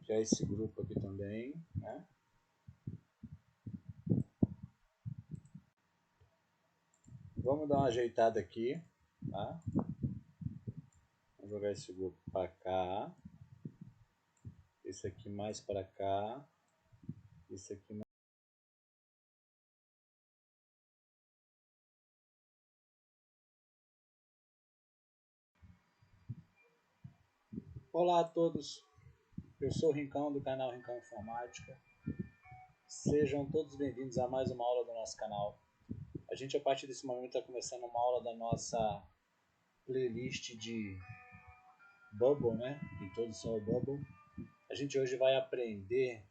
já esse grupo aqui também, né? Vamos dar uma ajeitada aqui, tá? Vou jogar esse grupo para cá, esse aqui mais para cá, esse aqui mais... Olá a todos, eu sou o Rincão do canal Rincão Informática. Sejam todos bem-vindos a mais uma aula do nosso canal. A gente a partir desse momento está começando uma aula da nossa playlist de Bubble, né? Introdução ao Bubble. A gente hoje vai aprender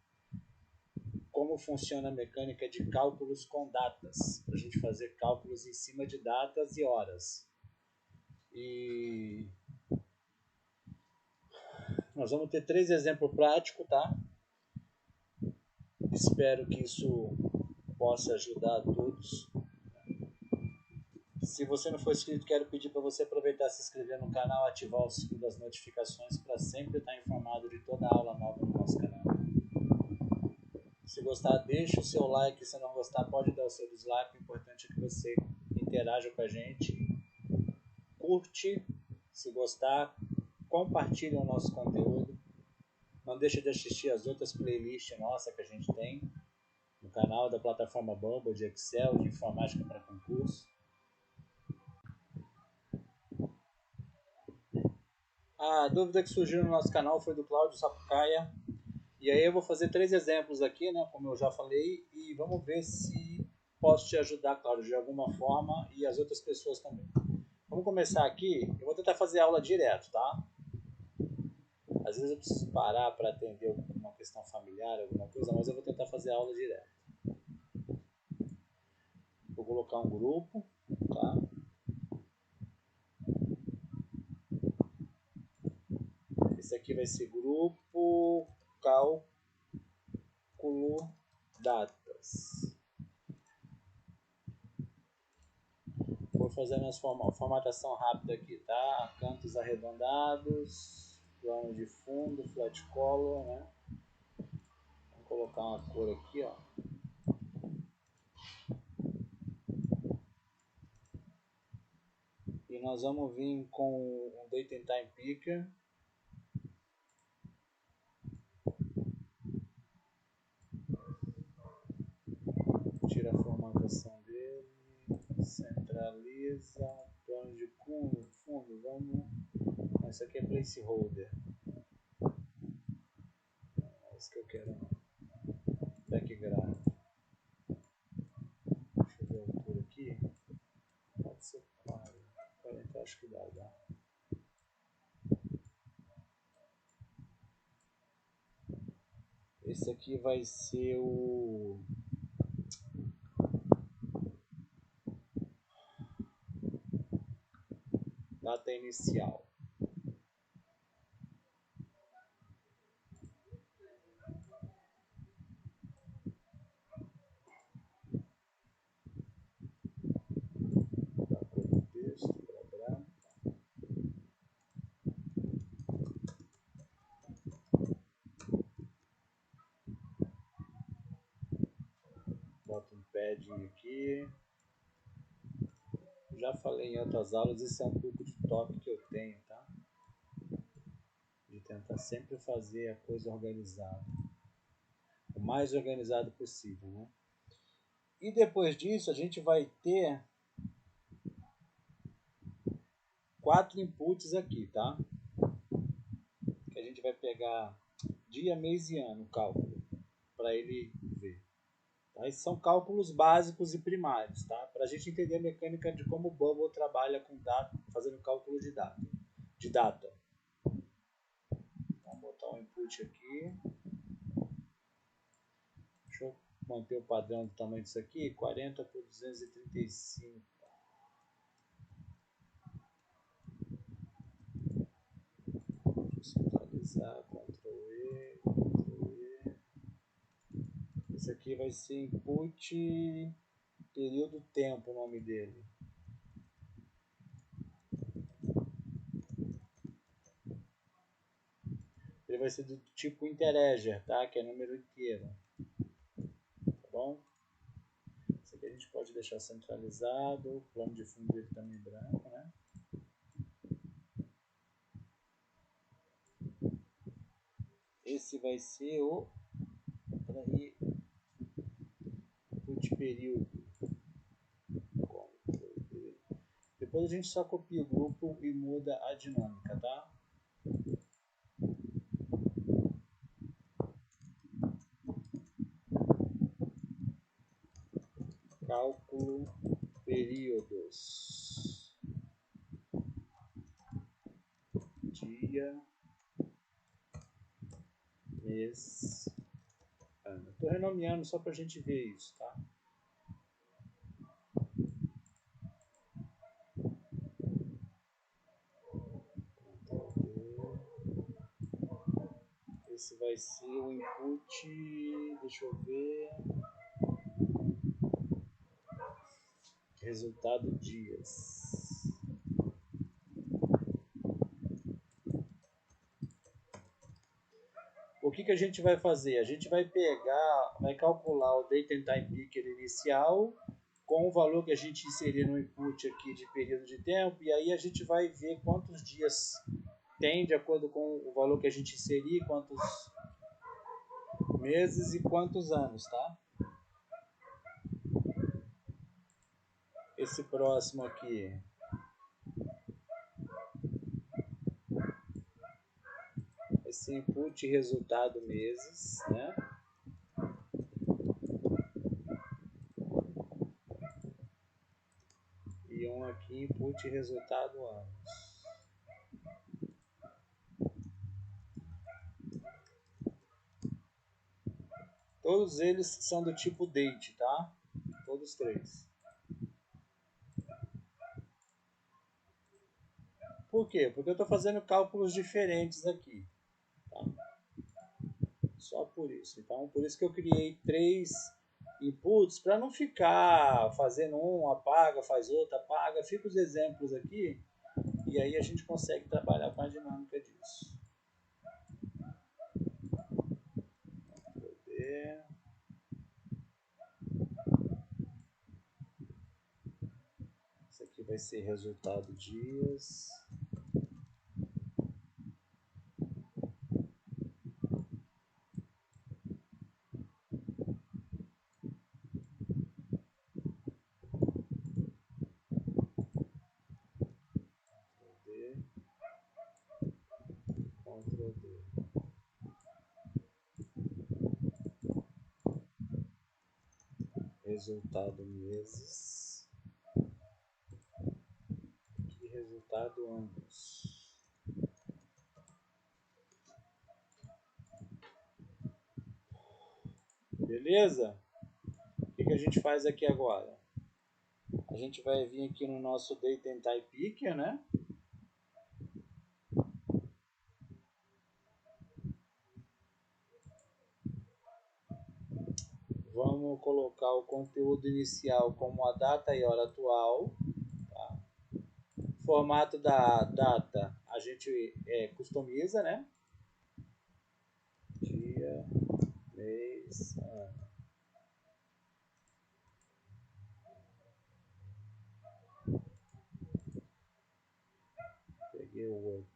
como funciona a mecânica de cálculos com datas, para a gente fazer cálculos em cima de datas e horas. E nós vamos ter 3 exemplos práticos, tá? Espero que isso possa ajudar a todos. Se você não for inscrito, quero pedir para você aproveitar e se inscrever no canal, ativar o sininho das notificações para sempre estar informado de toda aula nova no nosso canal. Se gostar, deixa o seu like. Se não gostar, pode dar o seu dislike. O importante é que você interaja com a gente. Curte, se gostar, compartilhe o nosso conteúdo. Não deixe de assistir as outras playlists nossas que a gente tem no canal da plataforma Bubble, de Excel, de informática para concurso. A dúvida que surgiu no nosso canal foi do Cláudio Sapucaia. E aí eu vou fazer 3 exemplos aqui, né, como eu já falei, e vamos ver se posso te ajudar, Cláudio, de alguma forma, e as outras pessoas também. Vamos começar aqui. Eu vou tentar fazer aula direto, tá? Às vezes eu preciso parar para atender uma questão familiar, alguma coisa, mas eu vou tentar fazer aula direto. Vou colocar um grupo, tá? Esse aqui vai ser grupo cálculo datas. Vou fazer uma formatação rápida aqui, tá? Cantos arredondados, plano de fundo, flat color, né? Vou colocar uma cor aqui, ó. E nós vamos vir com um Date and Time Picker. Tira a formatação dele, centraliza, plano de fundo, vamos... Isso aqui é placeholder. É isso que eu quero. Background. Deixa eu ver a altura aqui. Pode ser 40, acho que dá. Esse aqui vai ser o... data inicial. Da cor do texto para branco. Bota um padding aqui. Já falei em outras aulas, isso é um pouco de toque que eu tenho, tá? De tentar sempre fazer a coisa organizada. O mais organizado possível, né? E depois disso a gente vai ter 4 inputs aqui, tá? Que a gente vai pegar dia, mês e ano, o cálculo, para ele ver. Tá? Esses são cálculos básicos e primários, tá? Para a gente entender a mecânica de como o Bubble trabalha com data, fazendo cálculo de data. Vamos botar um input aqui. Deixa eu manter o padrão do tamanho disso aqui, 40 por 235. Centralizar, Ctrl E, Ctrl E. Esse aqui vai ser input período tempo, o nome dele. ele vai ser do tipo integer, tá? Que é número inteiro. Tá bom? Isso aqui a gente pode deixar centralizado, o plano de fundo dele também branco, né? Esse vai ser o input período. Depois a gente só copia o grupo e muda a dinâmica, tá? Cálculo períodos. Dia, mês, ano. Estou renomeando só para a gente ver isso, tá? Esse vai ser o input, deixa eu ver, resultado dias. O que a gente vai fazer? A gente vai pegar, vai calcular o date and time picker inicial com o valor que a gente inserir no input aqui de período de tempo, e aí a gente vai ver quantos dias tem de acordo com o valor que a gente inserir, quantos meses e quantos anos, tá? Esse próximo aqui esse input resultado meses, né? E um aqui input resultado anos. Todos eles são do tipo date, tá? Todos três. Por quê? Porque eu estou fazendo cálculos diferentes aqui. Tá? Só por isso. Então, por isso que eu criei 3 inputs para não ficar fazendo um, apaga, faz outro, apaga. Fica os exemplos aqui e aí a gente consegue trabalhar com a dinâmica disso. Isso aqui vai ser resultado dias. Ctrl D. Resultado meses e resultado anos. Beleza? O que a gente faz aqui agora? A gente vai vir aqui no nosso Date and Type Picker, né? Vamos colocar o conteúdo inicial como a data e hora atual. Tá? Formato da data a gente customiza, né? Dia, mês, ano. Peguei o Word.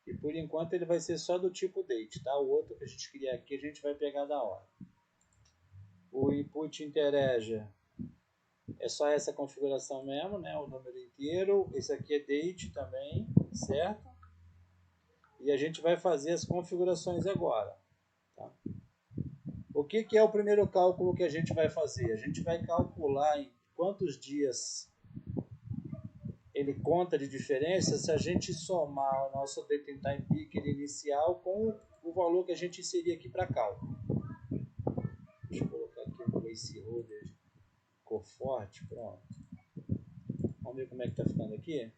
E por enquanto ele vai ser só do tipo date, tá? O outro que a gente criar aqui a gente vai pegar da hora. O input integer é só essa configuração mesmo, né? O número inteiro. Esse aqui é date também, certo? E a gente vai fazer as configurações agora. Tá? O que é o primeiro cálculo que a gente vai fazer? A gente vai calcular em quantos dias ele conta de diferença se a gente somar o nosso date and time picker inicial com o valor que a gente inserir aqui para cálculo. Deixa eu colocar aqui o placeholder, ficou forte, pronto. Vamos ver como é que está ficando aqui?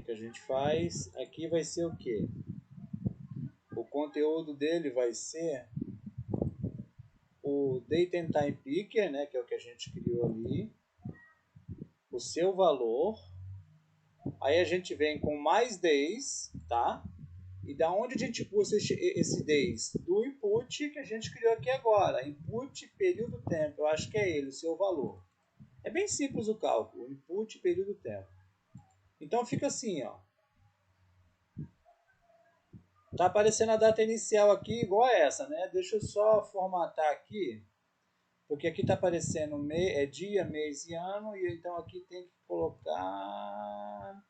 que a gente faz? Aqui vai ser o quê? O conteúdo dele vai ser o Date and Time Picker, né, que é o que a gente criou ali, o seu valor. Aí a gente vem com mais days, tá? E da onde a gente puxa esse days? Do input que a gente criou aqui agora. Input, período, tempo. Eu acho que é ele, o seu valor. É bem simples o cálculo. Input, período, tempo. Então fica assim, ó. Tá aparecendo a data inicial aqui igual a essa, né? Deixa eu só formatar aqui. Porque aqui tá aparecendo dia, mês e ano. E então aqui tem que colocar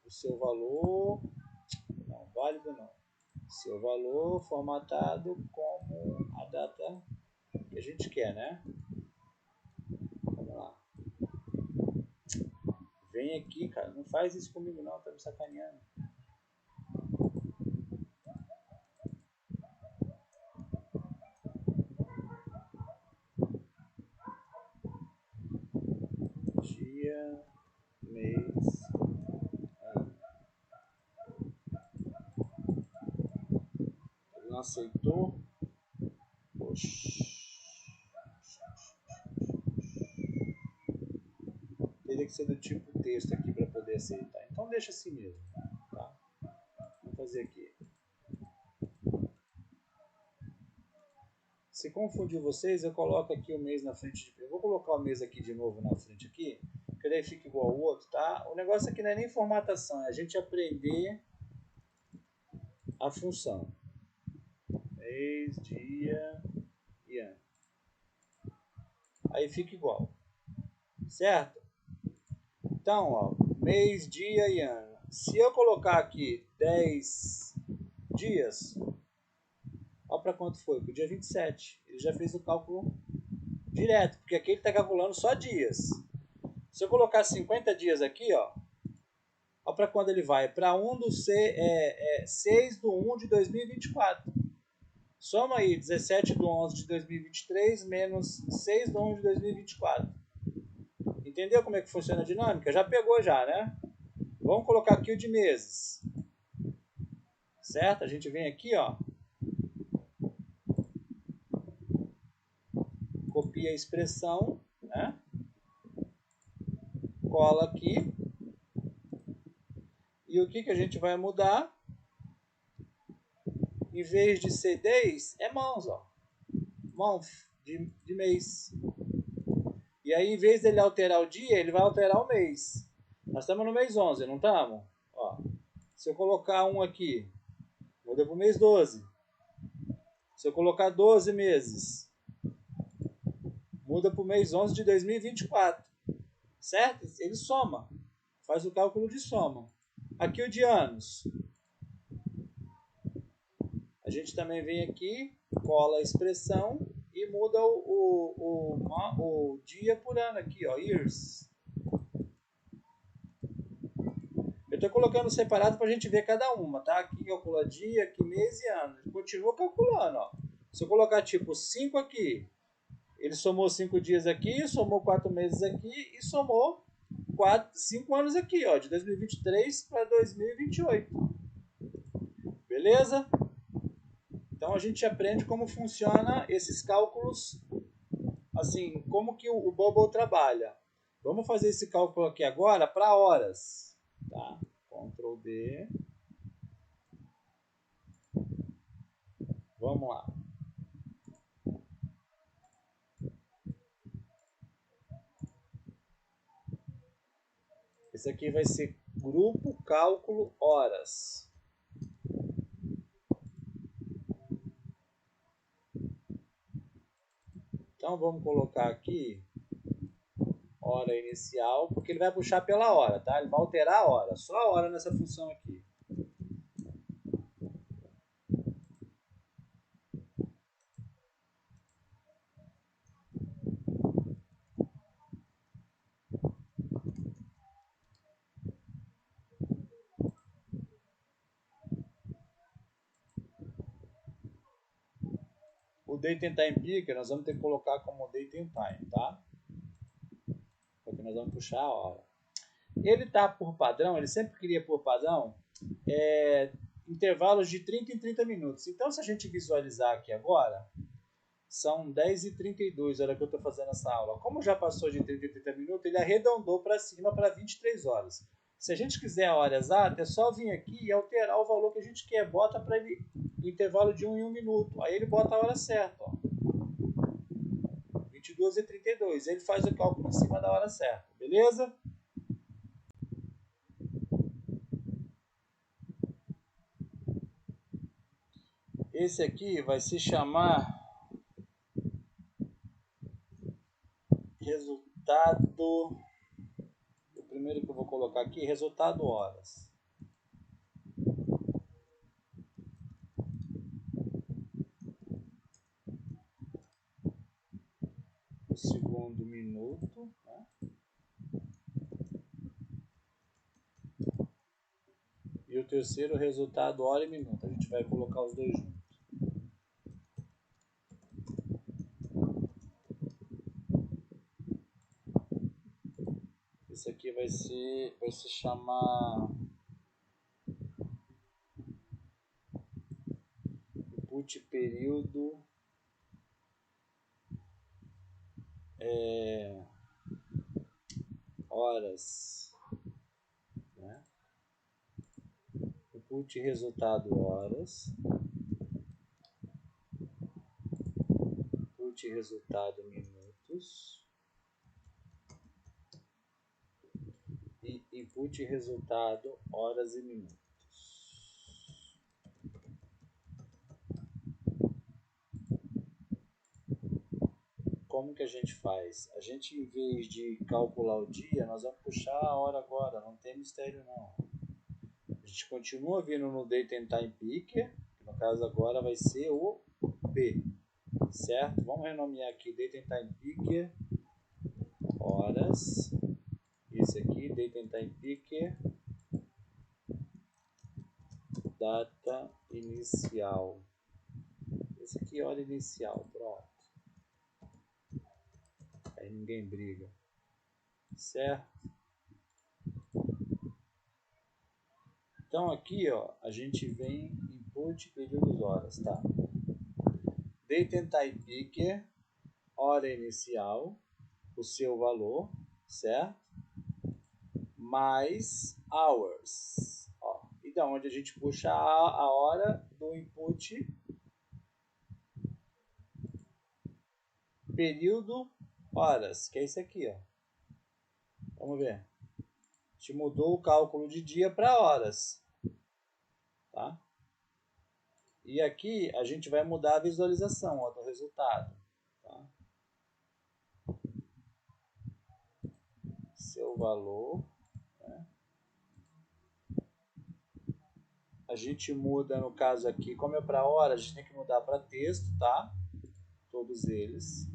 o seu valor. Não, válido não. Seu valor formatado como a data que a gente quer, né? Vamos lá. Vem aqui, cara. Não faz isso comigo não, tá me sacaneando. Dia, mês, ano. Ele não aceitou. Poxa. Teria que ser do tipo texto aqui para poder aceitar. Então deixa assim mesmo. Tá? Vamos fazer aqui. Se confundir vocês, eu coloco aqui o mês na frente. Eu vou colocar o mês aqui de novo na frente aqui, que daí fica igual ao outro, tá? O negócio aqui não é nem formatação, é a gente aprender a função. Mês, dia e ano. Aí fica igual. Certo? Então, ó, mês, dia e ano. Se eu colocar aqui 10 dias, olha para quanto foi? Para o dia 27. Ele já fez o cálculo direto, porque aqui ele está calculando só dias. Se eu colocar 50 dias aqui, ó, olha para quando ele vai. Para 6 de 1 de 2024. Soma aí 17 de 11 de 2023 menos 6 de 1 de 2024. Entendeu como é que funciona a dinâmica? Já pegou já, né? Vamos colocar aqui o de meses. Certo? A gente vem aqui, ó. Copia a expressão, né? Cola aqui. E o que a gente vai mudar? Em vez de ser days, é months, ó. Month, de mês. E aí, em vez dele alterar o dia, ele vai alterar o mês. Nós estamos no mês 11, não estamos? Ó, se eu colocar um aqui, muda para o mês 12. Se eu colocar 12 meses, muda para o mês 11 de 2024. Certo? Ele soma. Faz o cálculo de soma. Aqui o de anos. A gente também vem aqui, cola a expressão e muda o dia por ano aqui, ó, years. Eu estou colocando separado para a gente ver cada uma, tá? Aqui calcula dia, aqui mês e ano. Ele continua calculando, ó. Se eu colocar tipo 5 aqui, ele somou 5 dias aqui, somou 4 meses aqui e somou 5 anos aqui, ó, de 2023 para 2028. Beleza? Então a gente aprende como funciona esses cálculos, assim, como que o Bubble trabalha. Vamos fazer esse cálculo aqui agora para horas, tá? Ctrl D. Vamos lá. Esse aqui vai ser grupo cálculo horas. Então vamos colocar aqui hora inicial, porque ele vai puxar pela hora, tá? Ele vai alterar a hora, só a hora nessa função aqui. O Date and Time Picker nós vamos ter que colocar como Date and Time, tá? Porque nós vamos puxar a hora. Ele está por padrão, ele sempre queria por padrão intervalos de 30 em 30 minutos. Então, se a gente visualizar aqui agora, são 10h32 a hora que eu estou fazendo essa aula. Como já passou de 30 em 30 minutos, ele arredondou para cima para 23 horas. Se a gente quiser a hora exata, é só vir aqui e alterar o valor que a gente quer. Bota para ele intervalo de 1 em 1 minuto. Aí ele bota a hora certa. Ó. 22h32. Ele faz o cálculo em cima da hora certa. Beleza? Esse aqui vai se chamar resultado. O primeiro que eu vou colocar aqui, resultado horas. O segundo minuto, né? E o terceiro resultado hora e minuto. A gente vai colocar os dois juntos. Esse aqui vai se chamar input período horas, né? Input resultado horas, input resultado minutos e input resultado horas e minutos. Como que a gente faz? A gente, em vez de calcular o dia, nós vamos puxar a hora agora, não tem mistério não. A gente continua vindo no Date and Time Picker, que no caso agora vai ser o B, certo? Vamos renomear aqui Date and Time Picker, horas, esse aqui, Date and Time Picker, data inicial. Esse aqui é hora inicial, pronto. Aí ninguém briga, certo? Então aqui, ó, a gente vem input períodos horas, tá? Date and Time Picker, hora inicial, o seu valor, certo? Mais hours. Ó, e da onde a gente puxa a hora do input período horas, que é esse aqui, ó. Vamos ver. A gente mudou o cálculo de dia para horas, tá? E aqui a gente vai mudar a visualização, ó, do resultado, tá? Seu valor, né? A gente muda, no caso aqui, como é para hora, a gente tem que mudar para texto, tá? Todos eles.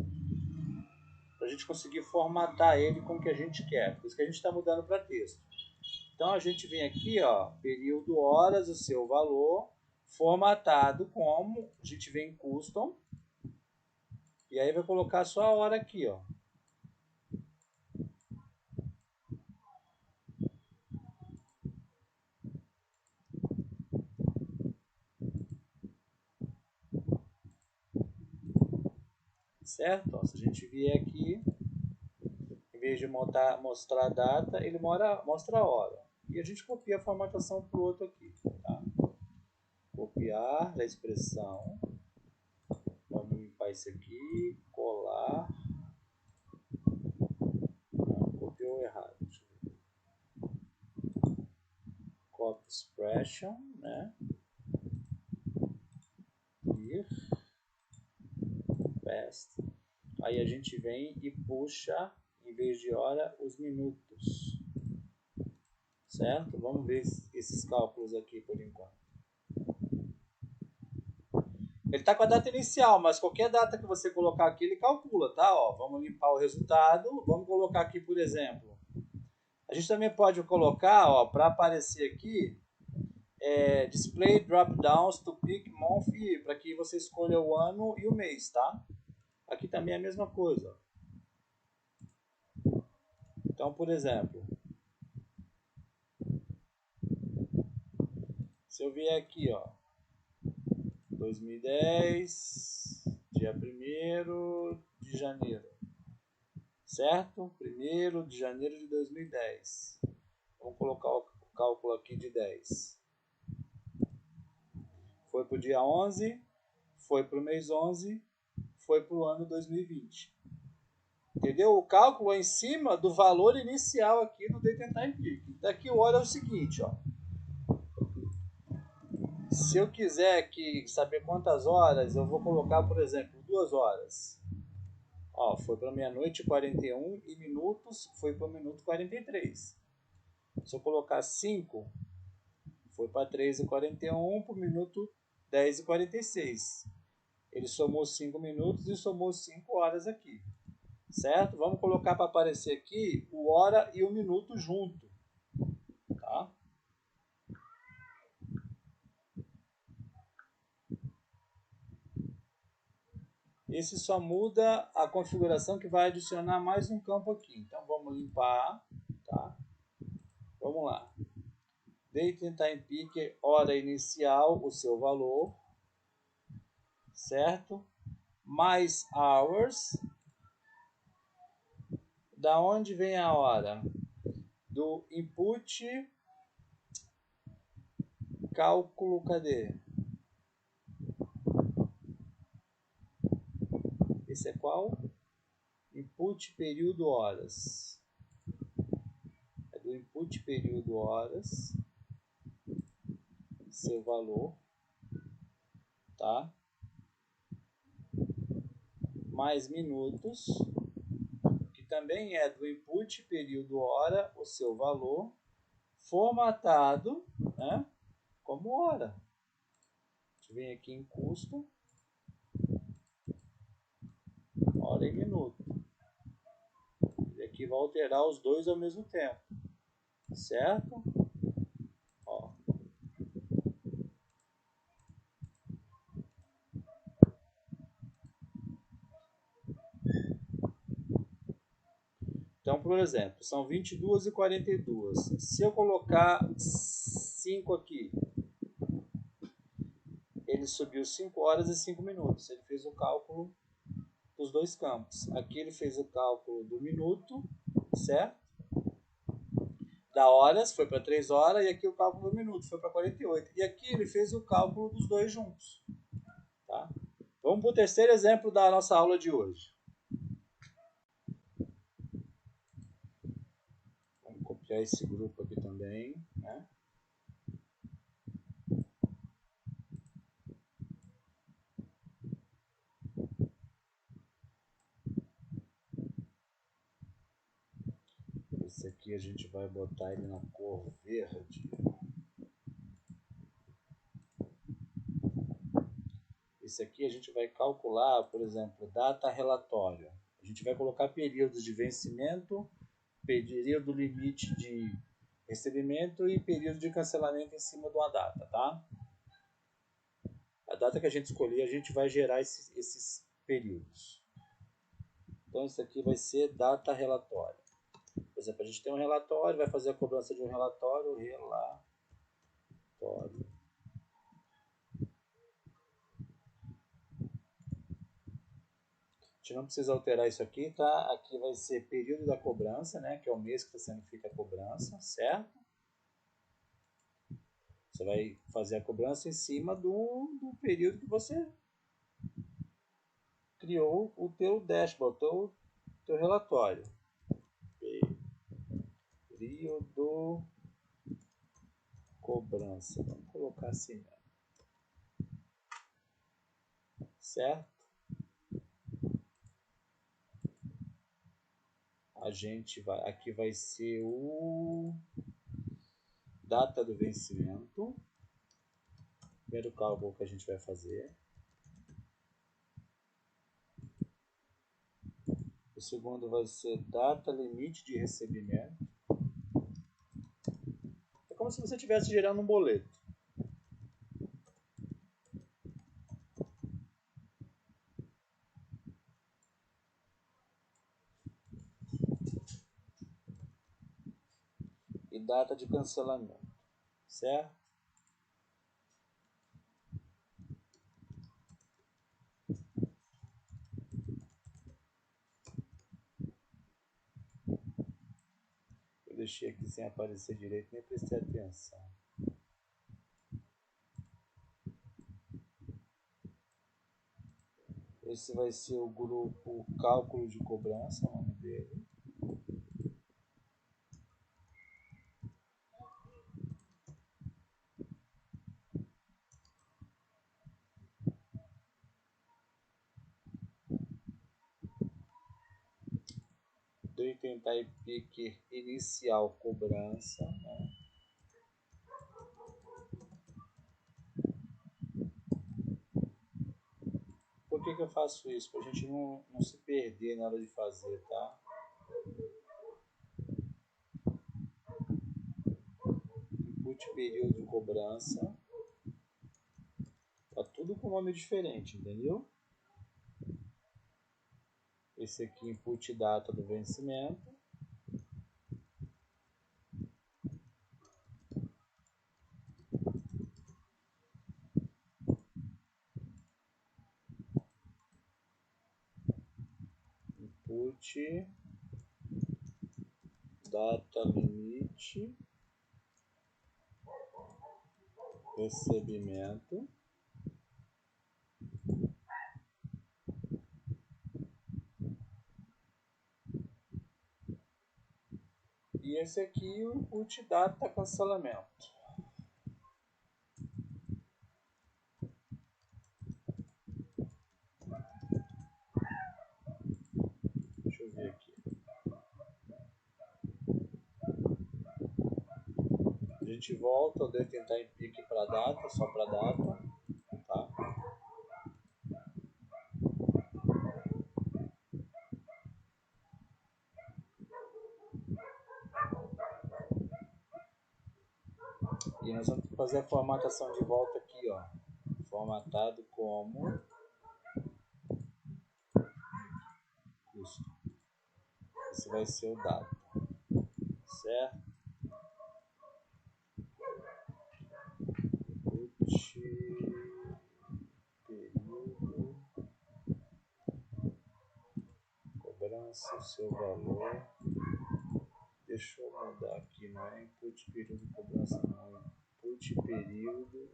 Para a gente conseguir formatar ele com o que a gente quer. Por isso que a gente está mudando para texto. Então a gente vem aqui, ó, período horas, o seu valor, formatado como, a gente vem em custom, e aí vai colocar só a hora aqui, ó. Certo? Ó, se a gente vier aqui, em vez de mostrar a data, ele mostra a hora. E a gente copia a formatação para o outro aqui. Tá? Copiar da expressão. Vamos limpar isso aqui. Colar. Não, copiou errado. Deixa eu ver. Copy expression, né? Clear. Paste. Aí a gente vem e puxa, em vez de hora, os minutos. Certo? Vamos ver esses cálculos aqui por enquanto. Ele está com a data inicial, mas qualquer data que você colocar aqui, ele calcula, tá? Ó, vamos limpar o resultado. Vamos colocar aqui, por exemplo. A gente também pode colocar, ó, para aparecer aqui, display drop downs to pick month year, para que você escolha o ano e o mês, tá? Aqui também é a mesma coisa. Então, por exemplo, Se eu vier aqui, ó, 2010, dia 1º de janeiro, certo? 1º de janeiro de 2010. Vamos colocar o cálculo aqui de 10. Foi para o dia 11, foi para o mês 11, foi para o ano 2020. Entendeu? O cálculo é em cima do valor inicial aqui do Date Time Peak. Daqui o hora é o seguinte, ó. Se eu quiser aqui saber quantas horas, eu vou colocar, por exemplo, 2 horas. Ó, foi para meia-noite e 41 e minutos, foi para o minuto 43. Se eu colocar 5, foi para 3h41 para o minuto 10h46. Ele somou 5 minutos e somou 5 horas aqui. Certo? Vamos colocar para aparecer aqui o hora e o minuto junto. Tá? Esse só muda a configuração que vai adicionar mais um campo aqui. Então vamos limpar. Tá? Vamos lá. Date and Time Picker, hora inicial, o seu valor. Certo? Mais hours. Da onde vem a hora? Do input, cálculo, cadê? Esse é qual? Input período horas. É do input período horas, seu valor, tá? Mais minutos, que também é do input período hora, o seu valor, formatado, né, como hora. A gente vem aqui em custo, hora e minuto. E aqui vai alterar os dois ao mesmo tempo, certo? Ó. Então, por exemplo, são 22h42. Se eu colocar 5 aqui, ele subiu 5 horas e 5 minutos. Ele fez o cálculo dos dois campos. Aqui ele fez o cálculo do minuto, certo? Da horas, foi para 3 horas, e aqui o cálculo do minuto, foi para 48. E aqui ele fez o cálculo dos dois juntos. Tá? Vamos para o terceiro exemplo da nossa aula de hoje. Vamos copiar esse grupo aqui também, né? Esse aqui a gente vai botar ele na cor verde. Esse aqui a gente vai calcular, por exemplo, data relatório. A gente vai colocar períodos de vencimento, período limite de recebimento e período de cancelamento em cima de uma data, tá? A data que a gente escolher, a gente vai gerar esses períodos. Então, isso aqui vai ser data relatório. Por exemplo, a gente tem um relatório, vai fazer a cobrança de um relatório, relatório. A gente não precisa alterar isso aqui, tá? Aqui vai ser período da cobrança, né? Que é o mês que está sendo feita a cobrança, certo? Você vai fazer a cobrança em cima do período que você criou o teu dashboard, o teu relatório. Período cobrança. Vamos colocar assim mesmo. Certo? A gente vai, aqui vai ser o data do vencimento. Primeiro cálculo que a gente vai fazer. O segundo vai ser data limite de recebimento. É como se você estivesse gerando um boleto. E data de cancelamento, certo? deixei aqui sem aparecer direito, nem prestei atenção. Esse vai ser o grupo cálculo de cobrança, o nome dele. Item type picker inicial cobrança, né? Por que eu faço isso? Para a gente não se perder na hora de fazer, tá? Input período de cobrança. Tá tudo com nome diferente, entendeu? Esse aqui, input data do vencimento. Input data limite recebimento. E esse aqui, o input data cancelamento. Deixa eu ver aqui. A gente volta, eu devo tentar em pique para data, só para data, tá? E nós vamos fazer a formatação de volta aqui, ó. Formatado como custo. Esse vai ser o dado, certo? Período, cobrança, o seu valor. Deixa eu mudar aqui, não é input período de cobrança, não. Input período,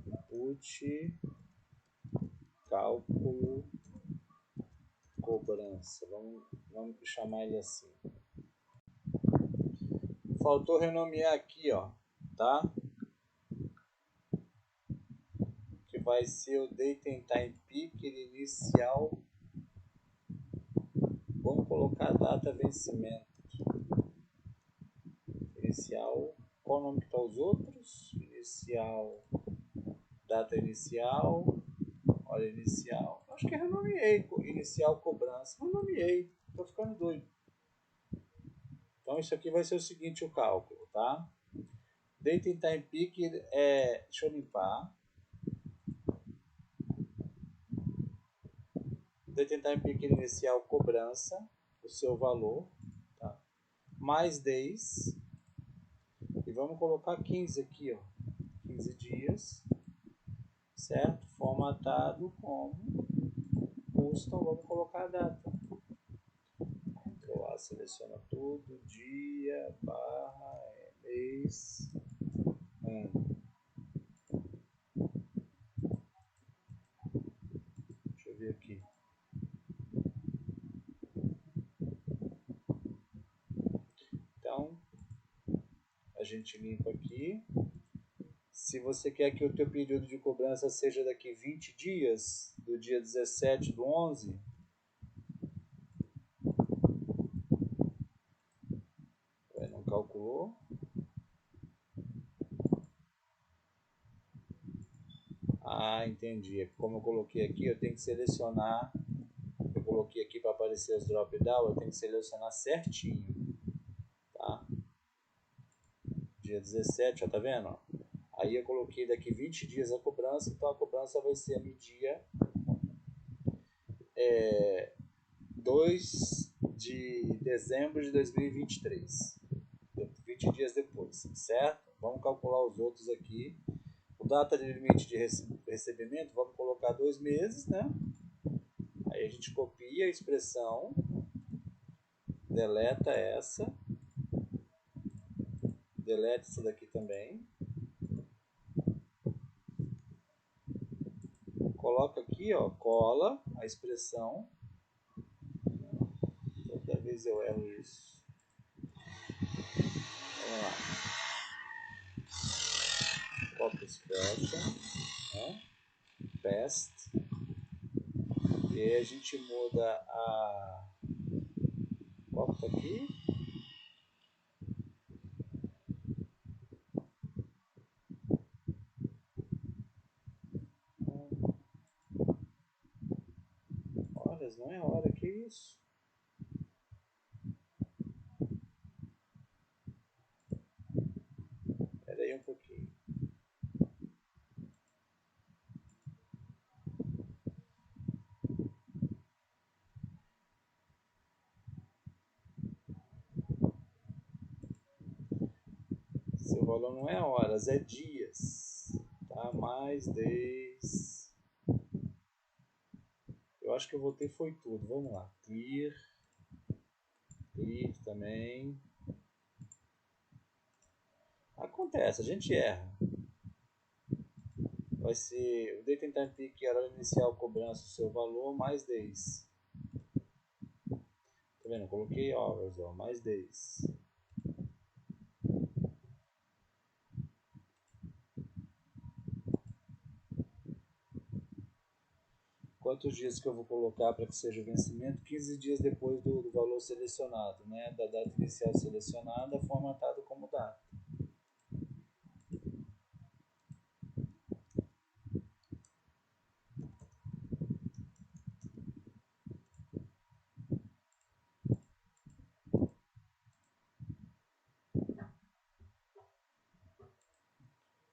input cálculo cobrança. Vamos chamar ele assim. Faltou renomear aqui, ó, tá? Que vai ser o date and time picker inicial. Vamos colocar a data vencimento. Inicial. Qual o nome que tá os outros? Inicial. Data inicial. Olha, inicial. Acho que renomeei. Inicial cobrança. Renomeei. Tô ficando doido. Então isso aqui vai ser o seguinte, o cálculo, tá? Date and time picker é... Deixa eu limpar. Date and time picker inicial cobrança. O seu valor. Tá? Mais days. E vamos colocar 15 aqui, ó. 15 dias. Certo? Formatado como custom. Vamos colocar a data. Ctrl A, seleciona tudo. Dia, barra, mês. Deixa eu ver aqui. Então, a gente limpa aqui. Se você quer que o teu período de cobrança seja daqui 20 dias, do dia 17 do 11, não calculou. Ah, entendi. Como eu coloquei aqui, eu tenho que selecionar. Eu coloquei aqui para aparecer os drop down, eu tenho que selecionar certinho. Tá? Dia 17, ó, tá vendo? Aí eu coloquei daqui 20 dias a cobrança, então a cobrança vai ser no dia 2 de dezembro de 2023. 20 dias depois, certo? Vamos calcular os outros aqui. O data de limite de recebimento, vamos colocar 2 meses, né? Aí a gente copia a expressão, deleta essa, delete isso daqui também. Coloca aqui, ó, cola a expressão. Toda vez eu erro isso. Vamos lá. Copy expression, né? Paste. E aí a gente muda a... Qual tá aqui? Horas, não é hora, que isso? Espera aí um pouquinho. Seu valor não é horas, é dias. Tá? Mais 10. Eu acho que eu votei foi tudo. Vamos lá. Clear. Clear também. Acontece, a gente erra. Vai ser o date time peak, hora inicial, cobrança, o seu valor, mais 10. Tá vendo? Eu coloquei hours, ó, mais 10. Quantos dias que eu vou colocar para que seja o vencimento? 15 dias depois do valor selecionado, né? Da data inicial selecionada, formatado como data.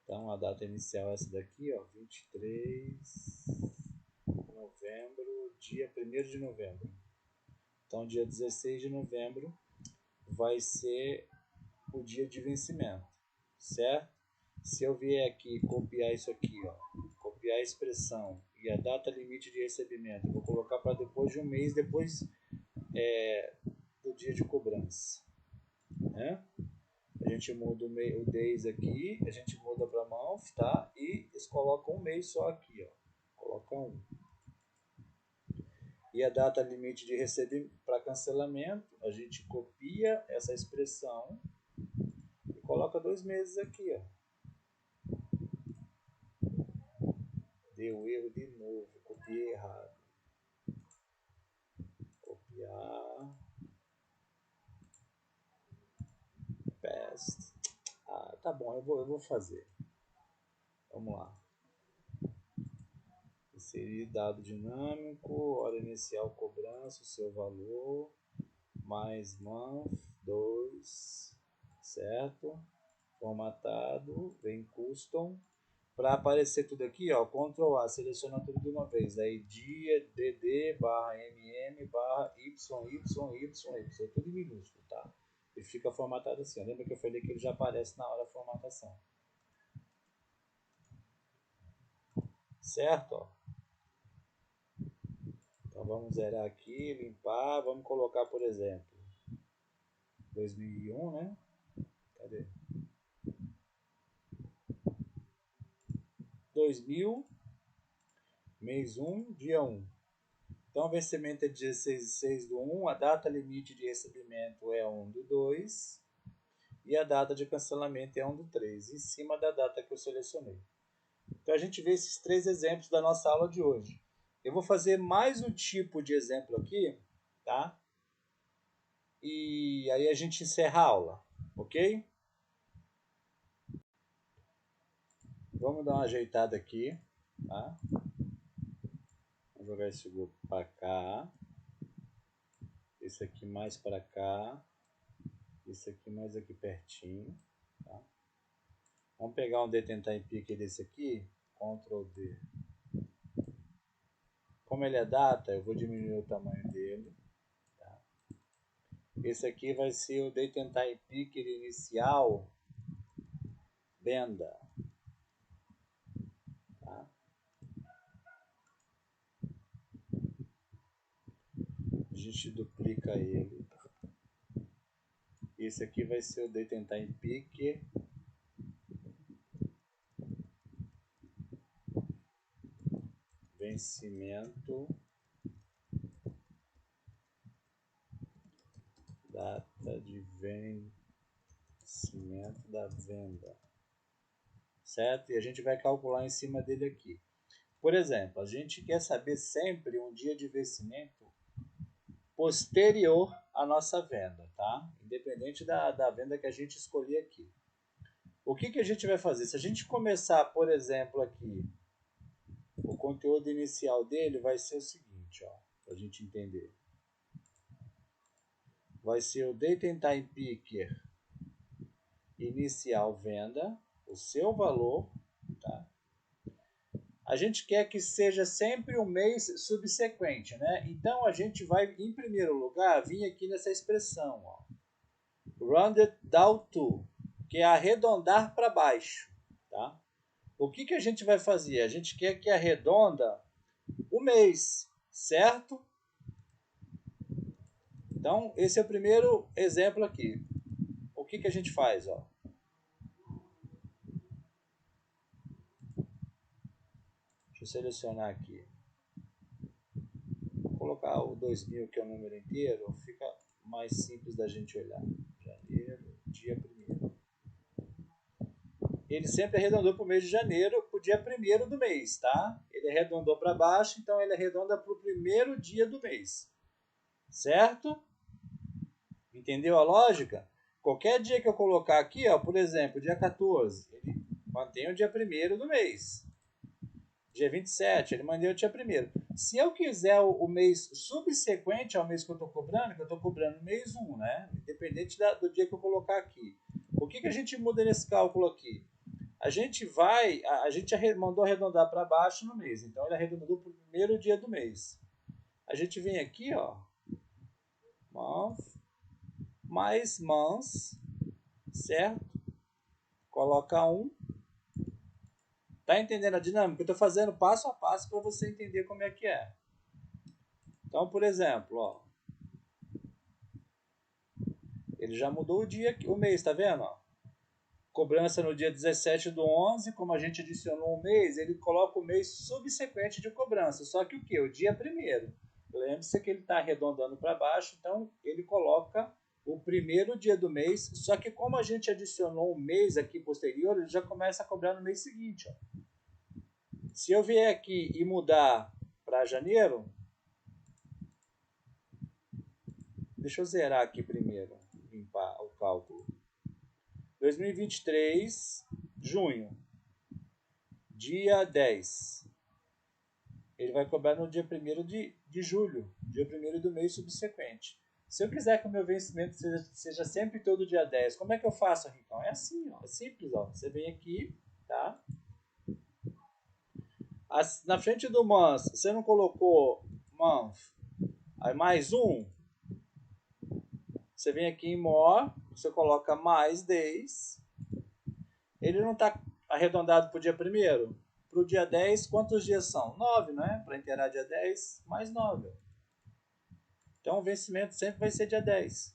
Então a data inicial é essa daqui, ó, 23 de novembro, dia 1º de novembro. Então dia 16 de novembro vai ser o dia de vencimento, certo? Se eu vier aqui copiar isso aqui, ó, copiar a expressão e a data limite de recebimento, vou colocar para depois de um mês, depois do dia de cobrança, né? A gente muda o days aqui, a gente muda para month, tá? E eles colocam um mês só aqui, ó. Coloca um. E a data limite de recebimento para cancelamento, a gente copia essa expressão e coloca 2 meses aqui, ó. Deu erro de novo, copiei errado. Copiar. Paste. Ah, tá bom, eu vou fazer. Vamos lá. Inserir dado dinâmico, hora inicial cobrança, o seu valor, mais month, 2, certo? Formatado, vem custom. Para aparecer tudo aqui, ó, Ctrl A, seleciona tudo de uma vez. Aí dia, dd, barra mm, barra yy, tudo em minúsculo, tá? E fica formatado assim. Lembra que eu falei que ele já aparece na hora da formatação. Certo? Ó. Então vamos zerar aqui, limpar. Vamos colocar, por exemplo, 2001, né? Cadê? 2000, mês 1, dia 1. Então o vencimento é 16 de 6 do 1, a data limite de recebimento é 1 do 2 e a data de cancelamento é 1 do 3, em cima da data que eu selecionei. Então a gente vê esses 3 exemplos da nossa aula de hoje. Eu vou fazer mais um tipo de exemplo aqui, tá? E aí a gente encerra a aula, ok? Vamos dar uma ajeitada aqui, tá? Vou jogar esse grupo para cá, esse aqui mais para cá, esse aqui mais aqui pertinho, tá? Vamos pegar um Detentar Pique desse aqui, Ctrl D. Como ele é data, eu vou diminuir o tamanho dele. Tá? Esse aqui vai ser o Detentar Pique inicial, Benda. Tá? A gente duplica ele. Esse aqui vai ser o Date Time Picker. Vencimento. Data de vencimento da venda. Certo? E a gente vai calcular em cima dele aqui. Por exemplo, a gente quer saber sempre um dia de vencimento posterior à nossa venda, tá? Independente da venda que a gente escolher aqui. O que a gente vai fazer? Se a gente começar, por exemplo, aqui, o conteúdo inicial dele vai ser o seguinte, ó, para a gente entender. Vai ser o Date Time Picker inicial venda, o seu valor, tá? A gente quer que seja sempre um mês subsequente, né? Então a gente vai, em primeiro lugar, vir aqui nessa expressão, ó, rounded down to, que é arredondar para baixo, tá? O que a gente vai fazer? A gente quer que arredonda o mês, certo? Então esse é o primeiro exemplo aqui. O que a gente faz, ó? Deixa eu selecionar aqui. Vou colocar o 2000, que é o número inteiro, fica mais simples da gente olhar. Janeiro, dia 1º. Ele sempre arredondou para o mês de janeiro, para o dia 1º do mês, tá? Ele arredondou para baixo, então ele arredonda para o primeiro dia do mês. Certo? Entendeu a lógica? Qualquer dia que eu colocar aqui, ó, por exemplo, dia 14, ele mantém o dia 1º do mês. Dia 27, ele mantém o dia 1º. Se eu quiser o mês subsequente ao mês que eu estou cobrando, que eu estou cobrando mês 1, né? Independente do dia que eu colocar aqui. O que a gente muda nesse cálculo aqui? A gente mandou arredondar para baixo no mês, então ele arredondou para o primeiro dia do mês. A gente vem aqui, ó, month mais months, certo? Coloca 1. Tá entendendo a dinâmica? Eu estou fazendo passo a passo para você entender como é que é. Então, por exemplo, ó, ele já mudou o dia, o mês, tá vendo? Ó? Cobrança no dia 17/11, como a gente adicionou um mês, ele coloca o mês subsequente de cobrança. Só que o que? O dia 1º. Lembre-se que ele está arredondando para baixo, então ele coloca o primeiro dia do mês. Só que como a gente adicionou um mês aqui posterior, ele já começa a cobrar no mês seguinte. Ó. Se eu vier aqui e mudar para janeiro, deixa eu zerar aqui primeiro, limpar o cálculo. 2023, junho, dia 10. Ele vai cobrar no dia 1º de julho, dia 1º do mês subsequente. Se eu quiser que o meu vencimento seja sempre todo dia 10, como é que eu faço, Ricão? É assim, ó, é simples. Ó. Você vem aqui, tá? Na frente do month, você não colocou month, aí mais um, você vem aqui em more, você coloca mais days. Ele não está arredondado para o dia 1º? Para o dia 10, quantos dias são? 9, né? Para inteirar dia 10, mais 9. Então o vencimento sempre vai ser dia 10.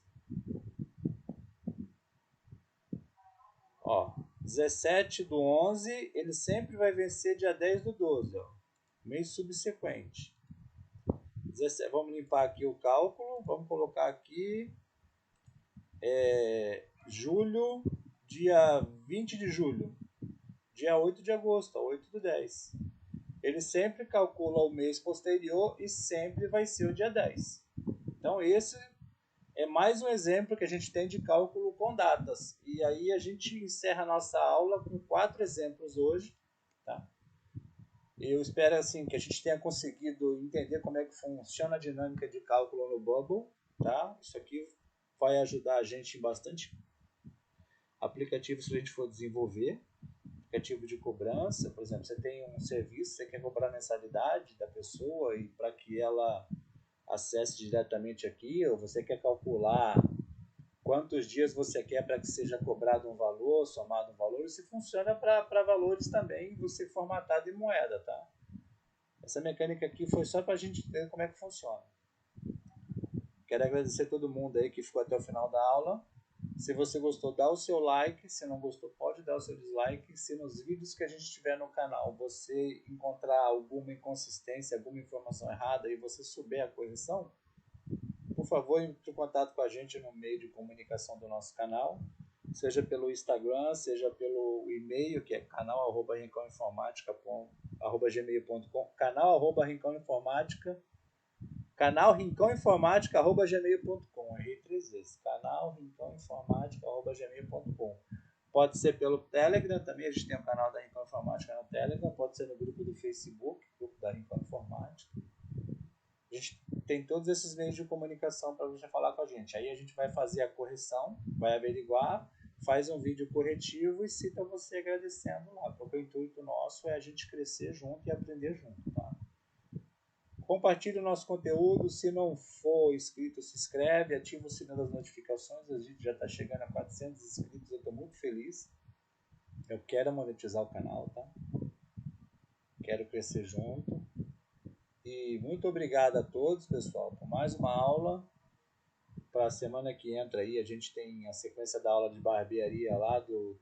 Ó, 17/11, ele sempre vai vencer dia 10/12, ó, mês subsequente. 17, vamos limpar aqui o cálculo, vamos colocar aqui julho, dia 20 de julho, dia 8 de agosto, 8/10. Ele sempre calcula o mês posterior e sempre vai ser o dia 10. Então esse é mais um exemplo que a gente tem de cálculo com datas. E aí a gente encerra a nossa aula com 4 exemplos hoje. Tá? Eu espero assim, que a gente tenha conseguido entender como é que funciona a dinâmica de cálculo no Bubble. Tá? Isso aqui vai ajudar a gente em bastante aplicativos que a gente for desenvolver. Aplicativo de cobrança, por exemplo, você tem um serviço, você quer cobrar a mensalidade da pessoa e para que ela acesse diretamente aqui, ou você quer calcular quantos dias você quer para que seja cobrado um valor, somado um valor, isso funciona para valores também, você formatado em moeda, tá? Essa mecânica aqui foi só para a gente entender como é que funciona. Quero agradecer a todo mundo aí que ficou até o final da aula. Se você gostou, dá o seu like. Se não gostou, pode dar o seu dislike. Se nos vídeos que a gente tiver no canal você encontrar alguma inconsistência, alguma informação errada e você souber a correção, por favor, entre em contato com a gente no meio de comunicação do nosso canal, seja pelo Instagram, seja pelo e-mail, que é canal@rincãoinformática.gmail.com, canal rincãoinformática@gmail.com. Errei 3 vezes. canal rincãoinformática@gmail.com. Pode ser pelo Telegram também, a gente tem um canal da Rincão Informática no Telegram, pode ser no grupo do Facebook, grupo da Rincão Informática. A gente tem todos esses meios de comunicação para você falar com a gente. Aí a gente vai fazer a correção, vai averiguar, faz um vídeo corretivo e cita você agradecendo lá, porque o intuito nosso é a gente crescer junto e aprender junto, tá? Compartilhe o nosso conteúdo. Se não for inscrito, se inscreve, ativa o sininho das notificações. A gente já está chegando a 400 inscritos, eu estou muito feliz. Eu quero monetizar o canal, tá? Quero crescer junto. E muito obrigado a todos, pessoal, por mais uma aula. Para a semana que entra aí, a gente tem a sequência da aula de barbearia lá do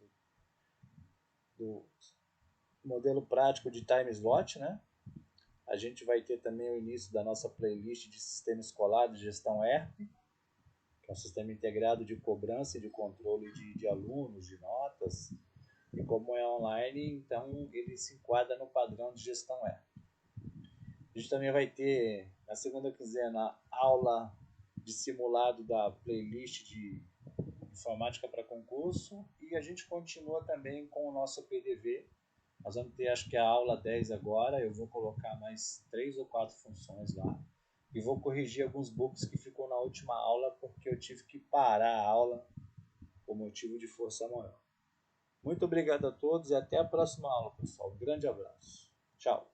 modelo prático de time slot, né? A gente vai ter também o início da nossa playlist de sistema escolar de gestão ERP, que é um sistema integrado de cobrança e de controle de alunos, de notas. E como é online, então ele se enquadra no padrão de gestão ERP. A gente também vai ter, na segunda quinzena, aula de simulado da playlist de informática para concurso. E a gente continua também com o nosso PDV. Nós vamos ter, acho que a aula 10 agora. Eu vou colocar mais 3 ou 4 funções lá. E vou corrigir alguns bugs que ficou na última aula, porque eu tive que parar a aula por motivo de força maior. Muito obrigado a todos e até a próxima aula, pessoal. Um grande abraço. Tchau.